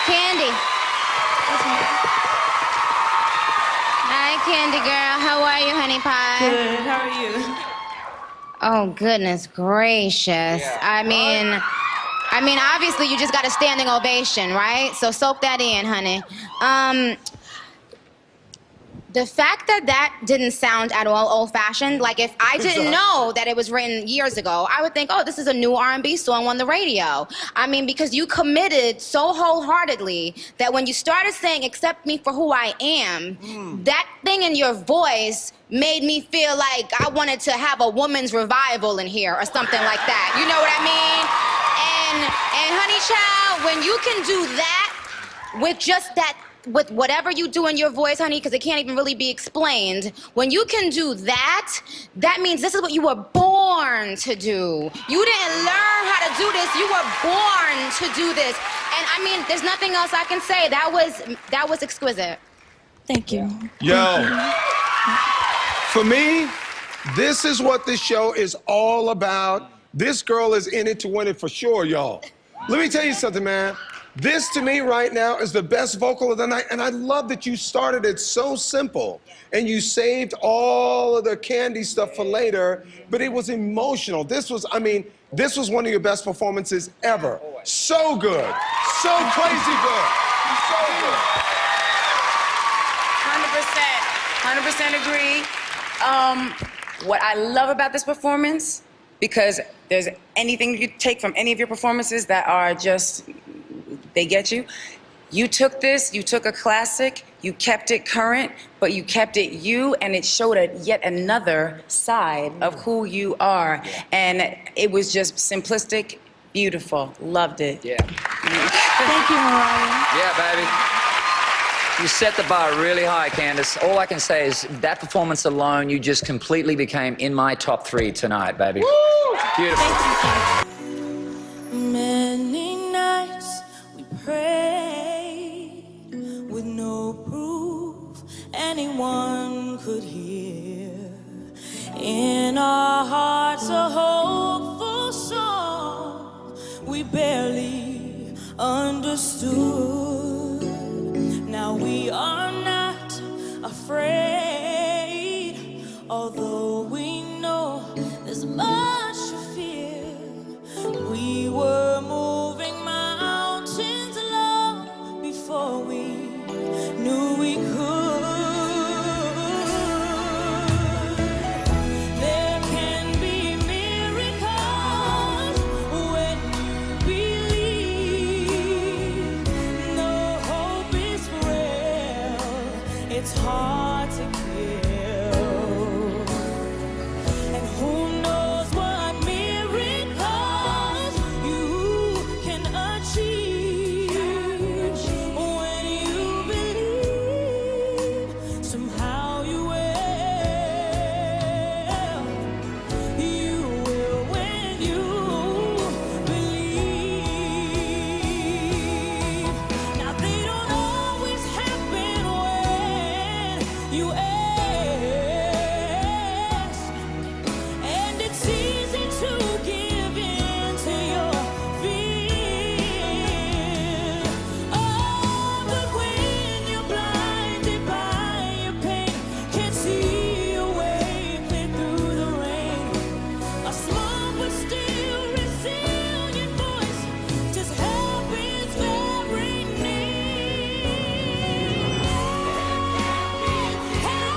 Candy. Hi, Candy girl. How are you, honey pie? Good. How are you? Oh, goodness gracious. Yeah. I mean, obviously you just got a standing ovation, right? So soak that in, honey. The fact that that didn't sound at all old-fashioned, like if I didn't know that it was written years ago, I would think, oh, this is a new R&B song on the radio. I mean, because you committed so wholeheartedly that when you started saying, accept me for who I am, that thing in your voice made me feel like I wanted to have a woman's revival in here or something like that. You know what I mean? And honey child, when you can do that with just that, with whatever you do in your voice, honey, because it can't even really be explained, when you can do that, that means this is what you were born to do. You didn't learn how to do this, you were born to do this. And I mean, there's nothing else I can say. That was exquisite. Thank you. Yo, for me, this is what this show is all about. This girl is in it to win it for sure, y'all. Let me tell you something, man. This, to me, right now, is the best vocal of the night, and I love that you started it so simple, and you saved all of the candy stuff for later, but it was emotional. This was, I mean, this was one of your best performances ever. So good. So crazy good. So good. 100% agree. What I love about this performance, because there's anything you take from any of your performances that are just, they get you. You took this, you took a classic, you kept it current, but you kept it you, and it showed yet another side of who you are. And it was just simplistic, beautiful. Loved it. Yeah. Thank you, Mariah. Yeah, baby. You set the bar really high, Candice. All I can say is that performance alone, you just completely became in my top 3 tonight, baby. Woo! Beautiful. Many nights we prayed with no proof anyone could hear. In our hearts a hopeful song we barely understood. Now we are not afraid, although we know there's much to fear. We were moving mountains long before we knew we could. There can be miracles when you believe. No hope is frail, it's hard to kill. And who knows what miracles you can achieve when you believe. Somehow you will when you believe. Now they don't always happen when you ask, and it's easy to give in to your fear. Oh, but when you're blinded by your pain, can't see your way clear through the rain, a small but still resilient voice just help its very need. Help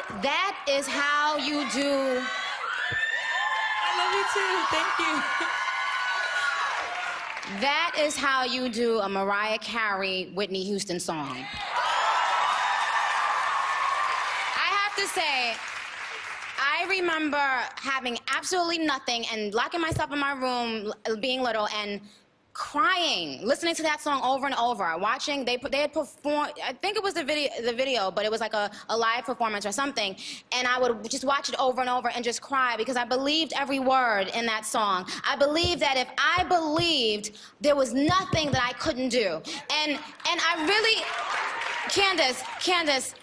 what? That is how you do. I love you too. Thank you. That is how you do a Mariah Carey, Whitney Houston song. I have to say, I remember having absolutely nothing and locking myself in my room, being little, and crying, listening to that song over and over, watching. They had performed. I think it was the video, but it was like a live performance or something. And I would just watch it over and over and just cry because I believed every word in that song. I believed that if I believed, there was nothing that I couldn't do. And I really, Candice.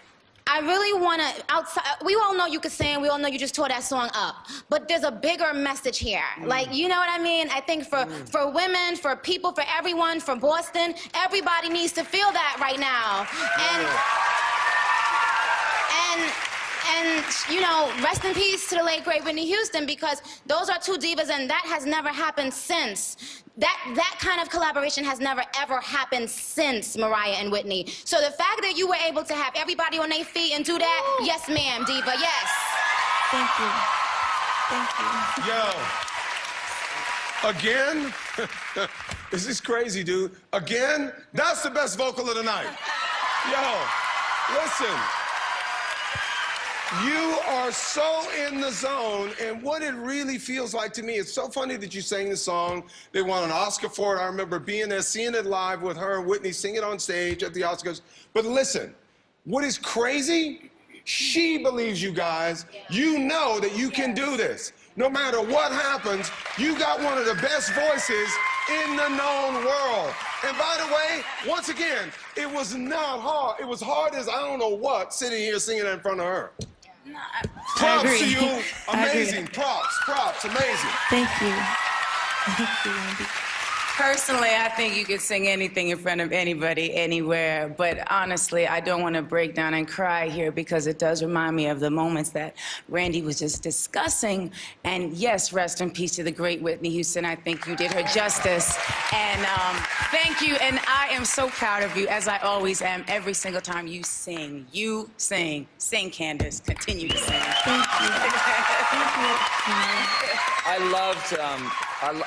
I really want to, outside, we all know you could sing, we all know you just tore that song up, but there's a bigger message here. Like, you know what I mean? I think for women, for people, for everyone, for Boston, everybody needs to feel that right now. And you know, rest in peace to the late, great Whitney Houston, because those are two divas, and that has never happened since. That kind of collaboration has never, ever happened since Mariah and Whitney. So the fact that you were able to have everybody on their feet and do that, yes, ma'am, diva, yes. Thank you. Again? This is crazy, dude. Again? That's the best vocal of the night. Yo, listen. You are so in the zone, and what it really feels like to me, it's so funny that you sang the song. They won an Oscar for it. I remember being there, seeing it live with her and Whitney, sing it on stage at the Oscars. But listen, what is crazy, she believes you guys. You know that you can do this. No matter what happens, you got one of the best voices in the known world. And by the way, once again, it was not hard. It was hard as I don't know what, sitting here singing in front of her. No, Props agree. to you. I agree. Amazing. Props. Amazing. Thank you. Thank you, Andy. personally, I think you could sing anything in front of anybody, anywhere. But honestly, I don't want to break down and cry here because it does remind me of the moments that Randy was just discussing. And yes, rest in peace to the great Whitney Houston. I think you did her justice. And thank you. And I am so proud of you, as I always am, every single time you sing. You sing. Sing, Candice. Continue to sing. Thank you. Thank you. I loved,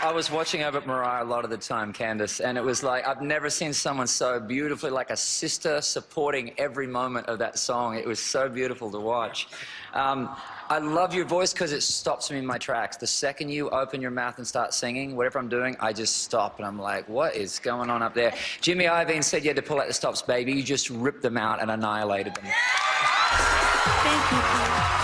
I was watching over at Mariah a lot of the time, Candice, and it was like, I've never seen someone so beautifully, like a sister supporting every moment of that song. It was so beautiful to watch. I love your voice because it stops me in my tracks. The second you open your mouth and start singing, whatever I'm doing, I just stop and I'm like, what is going on up there? Jimmy Iovine said you had to pull out the stops, baby. You just ripped them out and annihilated them. Thank you.